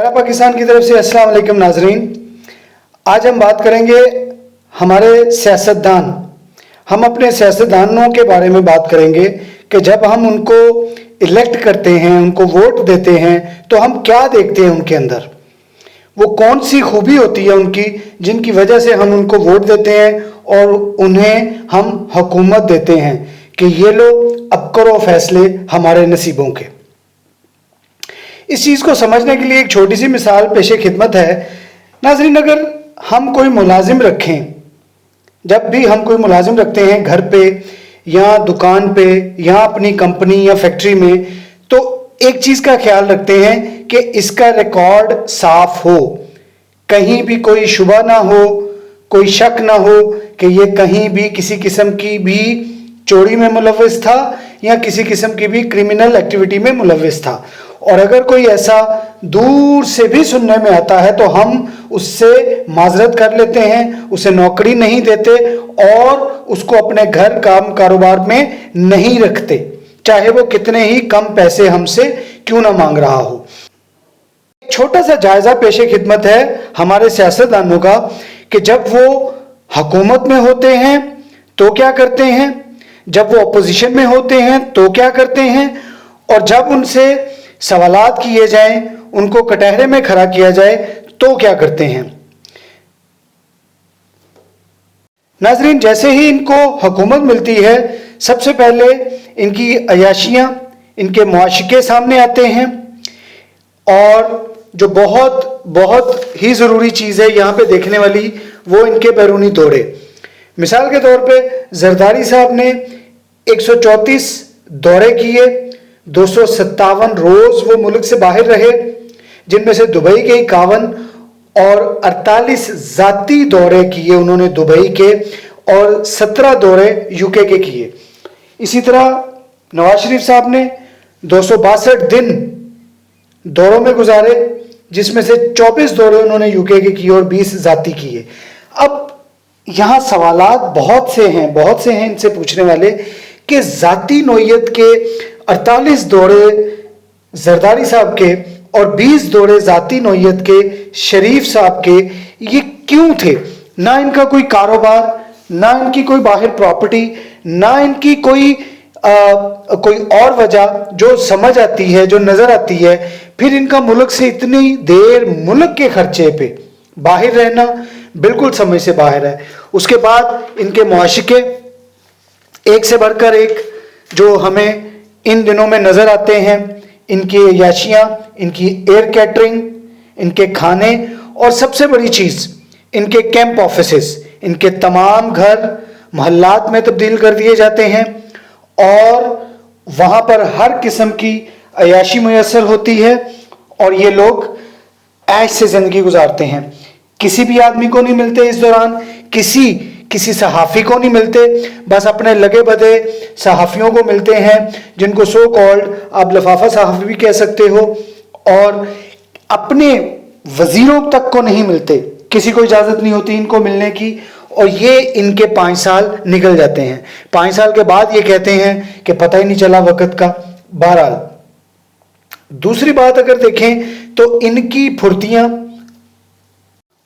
पाकिस्तान की तरफ से अस्सलाम वालेकुम नाजरीन। आज हम बात करेंगे हमारे सियासतदान। हम अपने सियासतदानों के बारे में बात करेंगे कि जब हम उनको इलेक्ट करते हैं, उनको वोट देते हैं, तो हम क्या देखते हैं उनके अंदर, वो कौन सी खूबी होती है उनकी जिनकी वजह से हम उनको वोट देते हैं और उन्हें हम हुकूमत देते हैं कि ये लो अब करो फैसले हमारे नसीबों के। इस चीज़ को समझने के लिए एक छोटी सी मिसाल पेशे खिदमत है नाज़रीन। अगर हम कोई मुलाजिम रखें, जब भी हम कोई मुलाजिम रखते हैं घर पे या दुकान पे या अपनी कंपनी या फैक्ट्री में, तो एक चीज़ का ख्याल रखते हैं कि इसका रिकॉर्ड साफ हो, कहीं भी कोई शुबा ना हो, कोई शक ना हो कि ये कहीं भी किसी किस्म की भी चोरी में मुलव्वस था या किसी किस्म की भी क्रिमिनल एक्टिविटी में मुलव्वस था। और अगर कोई ऐसा दूर से भी सुनने में आता है तो हम उससे माजरत कर लेते हैं, उसे नौकरी नहीं देते और उसको अपने घर काम कारोबार में नहीं रखते, चाहे वो कितने ही कम पैसे हमसे क्यों ना मांग रहा हो। छोटा सा जायजा पेशे खिदमत है हमारे सियासतदानों का कि जब वो हुकूमत में होते हैं तो क्या करते हैं, जब वो अपोजिशन में होते हैं तो क्या करते हैं, और जब उनसे सवालात किए जाएं, उनको कटहरे में खड़ा किया जाए तो क्या करते हैं। नाजरीन, जैसे ही इनको हुकूमत मिलती है सबसे पहले इनकी अयाशियां, इनके मुआशिके सामने आते हैं, और जो बहुत बहुत ही ज़रूरी चीज़ है यहाँ पे देखने वाली वो इनके बैरूनी दौरे। मिसाल के तौर पे जरदारी साहब ने 134 दौरे किए, 257 रोज वो मुल्क से बाहर रहे, जिनमें से दुबई के 51 और 48 जाती दौरे किए उन्होंने दुबई के, और 17 दौरे यूके के किए। इसी तरह नवाज शरीफ साहब ने 262 दिन दौरों में गुजारे, जिसमें से 24 दौरे उन्होंने यूके के किए और 20 जाती किए। अब यहाँ सवालात बहुत से हैं इनसे पूछने वाले कि जाती नोयत के 48 दौरे जरदारी साहब के और 20 दौरे जाती नोयत के शरीफ साहब के, ये क्यों थे? ना इनका कोई कारोबार, ना इनकी कोई बाहर प्रॉपर्टी, ना इनकी कोई और वजह जो समझ आती है, जो नजर आती है। फिर इनका मुल्क से इतनी देर मुल्क के खर्चे पे बाहर रहना बिल्कुल समझ से बाहर है। उसके बाद इनके मुआशिके एक से बढ़कर एक जो हमें इन दिनों में नजर आते हैं, इनकी याशियां, इनकी एयर कैटरिंग, इनके खाने, और सबसे बड़ी चीज इनके कैंप ऑफिसेस, इनके तमाम घर मोहल्लात में तब्दील कर दिए जाते हैं और वहां पर हर किस्म की अयाशी मुयस्सर होती है और ये लोग ऐश से जिंदगी गुजारते हैं। किसी भी आदमी को नहीं मिलते इस दौरान, किसी सहाफ़ी को नहीं मिलते, बस अपने लगे बदे सहाफ़ियों को मिलते हैं, जिनको सो कॉल्ड आप लफाफा सहाफ़ी भी कह सकते हो, और अपने वजीरों तक को नहीं मिलते, किसी को इजाज़त नहीं होती इनको मिलने की, और ये इनके 5 साल निकल जाते हैं। 5 साल के बाद ये कहते हैं कि पता ही नहीं चला वक़्त का। बहरहाल दूसरी बात अगर देखें तो इनकी फुर्तियाँ,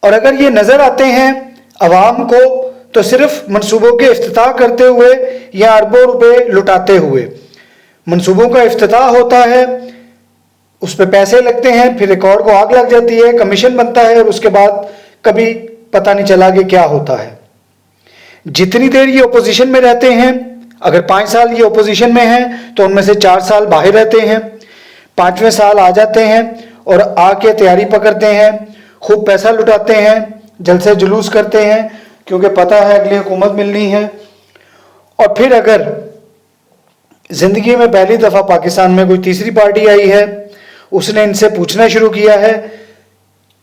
और अगर ये नज़र आते हैं अवाम को तो सिर्फ मंसूबों के इफ्तिताह करते हुए या अरबों रुपए लुटाते हुए। मंसूबों का इफ्तिताह होता है, उस पर पैसे लगते हैं, फिर रिकॉर्ड को आग लग जाती है, कमीशन बनता है, और उसके बाद कभी पता नहीं चला कि क्या होता है। जितनी देर ये अपोजिशन में रहते हैं, अगर 5 साल ये अपोजिशन में हैं तो उनमें से 4 साल बाहर रहते हैं, 5वें साल आ जाते हैं और आके तैयारी पकड़ते हैं, खूब पैसा लुटाते हैं, जलसे जुलूस करते हैं, क्योंकि पता है अगली हुकूमत मिलनी है। और फिर अगर जिंदगी में पहली दफा पाकिस्तान में कोई तीसरी पार्टी आई है, उसने इनसे पूछना शुरू किया है,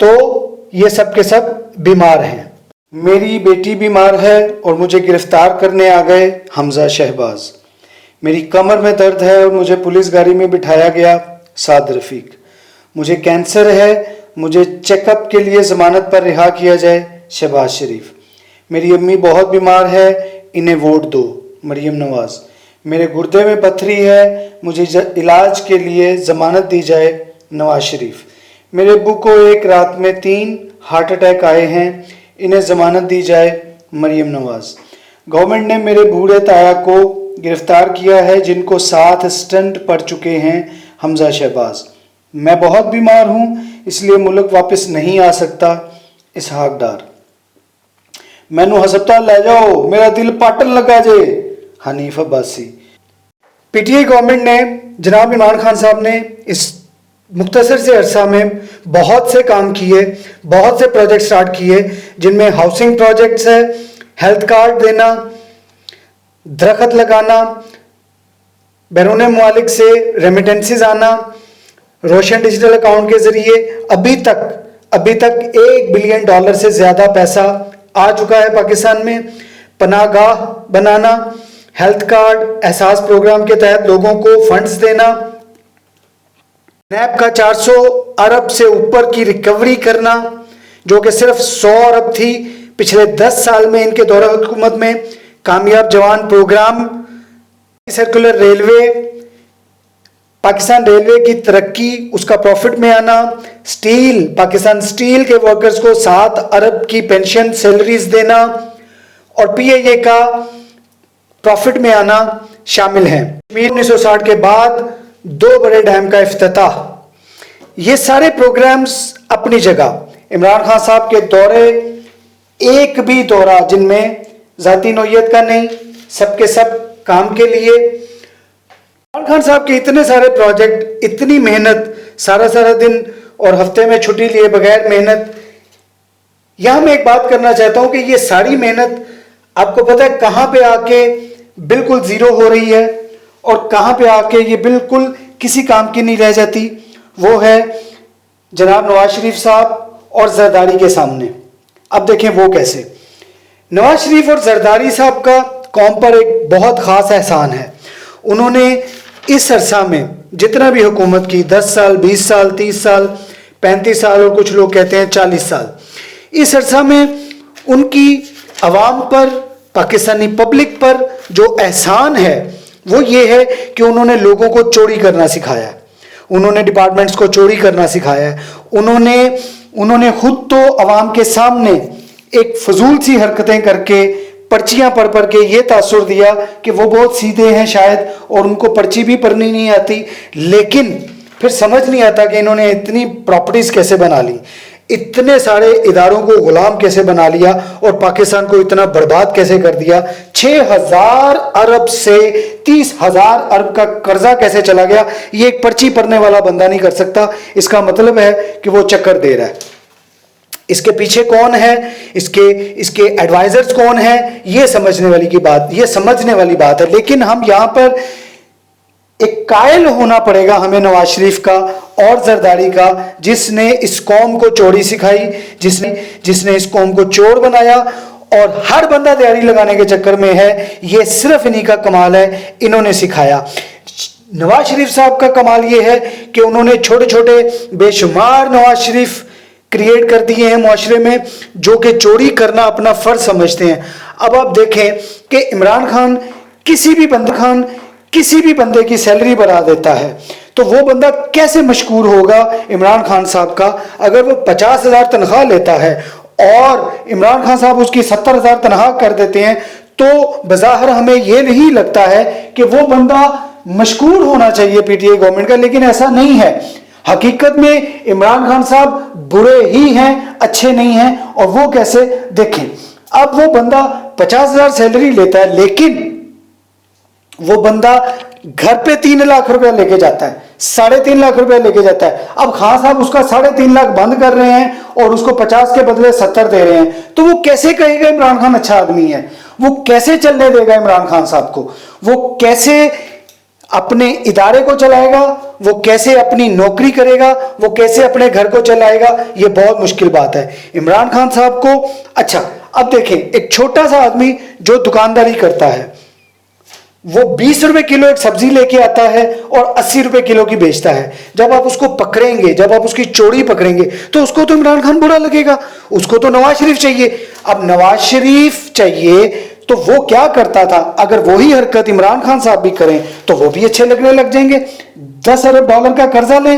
तो ये सब के सब बीमार हैं। मेरी बेटी बीमार है और मुझे गिरफ्तार करने आ गए हमजा शहबाज। मेरी कमर में दर्द है और मुझे पुलिस गाड़ी में बिठाया गया साद रफीक। मुझे कैंसर है, मुझे चेकअप के लिए ज़मानत पर रिहा किया जाए शहबाज शरीफ। मेरी अम्मी बहुत बीमार है, इन्हें वोट दो मरीम नवाज। मेरे गुर्दे में पथरी है, मुझे इलाज के लिए ज़मानत दी जाए नवाज शरीफ। میرے ابو کو ایک رات میں 3 ہارٹ اٹیک آئے ہیں, انہیں ضمانت دی جائے. مریم نواز. گورنمنٹ نے میرے بوڑھے تایا کو گرفتار کیا ہے جن کو 7 اسٹنٹ پڑ چکے ہیں. حمزہ شہباز. میں بہت بیمار ہوں اس لیے ملک واپس نہیں آ سکتا. اسحاق ڈار. مینو ہسپتال لے جاؤ, میرا دل پاٹن لگا جے. حنیف عباسی. پی ٹی آئی گورنمنٹ نے جناب عمران خان صاحب نے اس مختصر سے عرصہ میں بہت سے کام کیے, بہت سے پروجیکٹ سٹارٹ کیے, جن میں ہاؤسنگ پروجیکٹس ہے, ہیلتھ کارڈ دینا, درخت لگانا, بیرون ممالک سے ریمیٹنسز آنا, روشن ڈیجیٹل اکاؤنٹ کے ذریعے ابھی تک $1 بلین سے زیادہ پیسہ آ چکا ہے پاکستان میں. پناہ گاہ بنانا, ہیلتھ کارڈ احساس پروگرام کے تحت لوگوں کو فنڈز دینا, نیب کا 400 ارب سے اوپر کی ریکوری کرنا جو کہ صرف 100 ارب تھی پچھلے 10 سال میں ان کے دورہ حکومت میں. Kamyab Jawan program, circular railway, Pakistan railway کی ترقی, اس کا پروفٹ میں آنا, سٹیل, پاکستان سٹیل کے ورکرز کو 7 ارب کی پینشن سیلریز دینا اور پی اے کا پروفٹ میں آنا شامل ہیں. 1960 کے بعد 2 بڑے ڈیم کا افتتاح, یہ سارے پروگرامز اپنی جگہ. عمران خان صاحب کے دورے, ایک بھی دورہ جن میں ذاتی نوعیت کا نہیں, سب کے سب کام کے لیے. عمران خان صاحب کے اتنے سارے پروجیکٹ, اتنی محنت, سارا دن اور ہفتے میں چھٹی لیے بغیر محنت. یہاں میں ایک بات کرنا چاہتا ہوں کہ یہ ساری محنت آپ کو پتہ ہے کہاں پہ آ کے بالکل زیرو ہو رہی ہے اور کہاں پہ آ کے یہ بالکل کسی کام کی نہیں رہ جاتی. وہ ہے جناب نواز شریف صاحب اور زرداری کے سامنے. اب دیکھیں وہ کیسے. نواز شریف اور زرداری صاحب کا قوم پر ایک بہت خاص احسان ہے. انہوں نے اس عرصہ میں جتنا بھی حکومت کی, 10 سال, 20 سال, 30 سال, 35 سال اور کچھ لوگ کہتے ہیں 40 سال, اس عرصہ میں ان کی عوام پر, پاکستانی پبلک پر جو احسان ہے وہ یہ ہے کہ انہوں نے لوگوں کو چوری کرنا سکھایا ہے, انہوں نے ڈپارٹمنٹس کو چوری کرنا سکھایا ہے. انہوں نے خود تو عوام کے سامنے ایک فضول سی حرکتیں کر کے, پرچیاں پڑھ کے یہ تاثر دیا کہ وہ بہت سیدھے ہیں شاید اور ان کو پرچی بھی پڑھنی نہیں آتی, لیکن پھر سمجھ نہیں آتا کہ انہوں نے اتنی پراپرٹیز کیسے بنا لی, اتنے سارے اداروں کو غلام کیسے بنا لیا اور پاکستان کو اتنا برباد کیسے کر دیا. 6,000 ارب سے 30,000 ارب کا قرضہ کیسے چلا گیا, یہ ایک پرچی پڑھنے والا بندہ نہیں کر سکتا. اس کا مطلب ہے کہ وہ چکر دے رہا ہے. اس کے پیچھے کون ہے, اس کے ایڈوائزرز کون ہیں, یہ سمجھنے والی بات ہے. لیکن ہم یہاں پر ایک قائل ہونا پڑے گا ہمیں نواز شریف کا اور زرداری کا, جس نے اس قوم کو چوری سکھائی, جس نے اس قوم کو چور بنایا اور ہر بندہ دیاری لگانے کے چکر میں ہے. یہ صرف انہی کا کمال ہے, انہوں نے سکھایا. نواز شریف صاحب کا کمال یہ ہے کہ انہوں نے چھوٹے چھوٹے بے شمار نواز شریف کریٹ کر دیے ہیں معاشرے میں جو کہ چوری کرنا اپنا فرض سمجھتے ہیں. اب آپ دیکھیں کہ عمران خان کسی بھی بندے کی سیلری بڑھا دیتا ہے تو وہ بندہ کیسے مشکور ہوگا عمران خان صاحب کا. اگر وہ 50,000 تنخواہ لیتا ہے اور عمران خان صاحب اس کی 70,000 تنخواہ کر دیتے ہیں تو بظاہر ہمیں یہ نہیں لگتا ہے کہ وہ بندہ مشکور ہونا چاہیے پی ٹی آئی گورنمنٹ کا, لیکن ایسا نہیں ہے. حقیقت میں عمران خان صاحب برے ہی ہیں, اچھے نہیں ہیں. اور وہ کیسے, دیکھیں اب وہ بندہ 50,000 سیلری لیتا ہے لیکن وہ بندہ گھر پہ 3 لاکھ روپے لے کے جاتا ہے, 3.5 لاکھ روپے لے کے جاتا ہے. اب خان صاحب اس کا 3.5 لاکھ بند کر رہے ہیں اور اس کو 50 کے بدلے 70 دے رہے ہیں, تو وہ کیسے کہے گا عمران خان اچھا آدمی ہے؟ وہ کیسے چلنے دے گا عمران خان صاحب کو؟ وہ کیسے اپنے ادارے کو چلائے گا؟ وہ کیسے اپنی نوکری کرے گا؟ وہ کیسے اپنے گھر کو چلائے گا؟ یہ بہت مشکل بات ہے عمران خان صاحب کو. اچھا اب دیکھیں, ایک چھوٹا سا آدمی جو دکانداری کرتا ہے وہ 20 روپے کلو ایک سبزی لے کے آتا ہے اور 80 روپے کلو کی بیچتا ہے. جب آپ اس کو پکڑیں گے, جب آپ اس کی چوری پکڑیں گے تو اس کو تو عمران خان برا لگے گا, اس کو تو نواز شریف چاہیے. اب نواز شریف چاہیے تو وہ کیا کرتا تھا, اگر وہی حرکت عمران خان صاحب بھی کریں تو وہ بھی اچھے لگنے لگ جائیں گے. $10 ارب کا قرضہ لیں,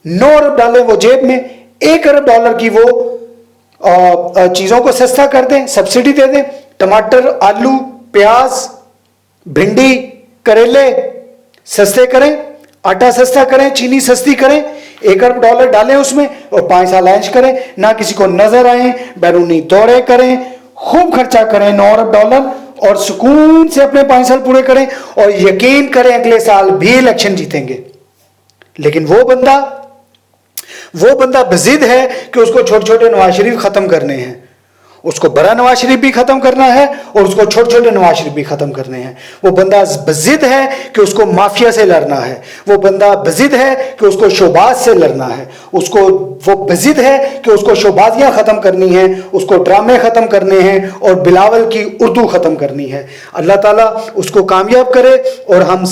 9 अरब डालें वो जेब में, 1 अरब डॉलर की वो चीजों को सस्ता कर दें, सब्सिडी दे दें। टमाटर, आलू, प्याज, भिंडी, करेले सस्ते करें, आटा सस्ता करें, चीनी सस्ती करें, 1 अरब डॉलर डालें उसमें और 5 साल ऐश करें, ना किसी को नजर आए, बैरूनी दौरे करें, खूब खर्चा करें 9 अरब डॉलर और सुकून से अपने 5 साल पूरे करें और यकीन करें अगले साल भी इलेक्शन जीतेंगे। लेकिन वो बंदा बजिद है कि उसको छोटे छोटे नवाज शरीफ खत्म करने हैं, उसको बड़ा नवाज शरीफ भी खत्म करना है और उसको छोटे छोटे नवाज शरीफ भी खत्म करने हैं। वो बंदा बजिद है कि उसको माफिया से लड़ना है, वो बंदा बजिद है कि उसको शोबाज से लड़ना है, वो बजिद है कि उसको शोबाजियां खत्म करनी है, उसको ड्रामे खत्म करने हैं और बिलावल की उर्दू खत्म करनी है। अल्लाह ताला उसको कामयाब करे और हम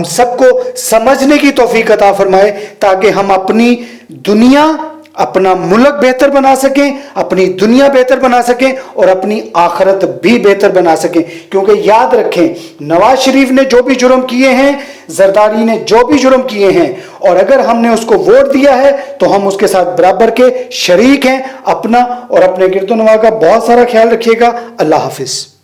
सबको समझने की तौफीक अता फरमाए ताकि हम अपनी दुनिया, अपना मुल्क बेहतर बना सकें, अपनी दुनिया बेहतर बना सकें और अपनी आखिरत भी बेहतर बना सकें। क्योंकि याद रखें, नवाज शरीफ ने जो भी जुर्म किए हैं, जरदारी ने जो भी जुर्म किए हैं, और अगर हमने उसको वोट दिया है तो हम उसके साथ बराबर के शरीक हैं। अपना और अपने गिरदोनवा का बहुत सारा ख्याल रखिएगा। अल्लाह हाफिज।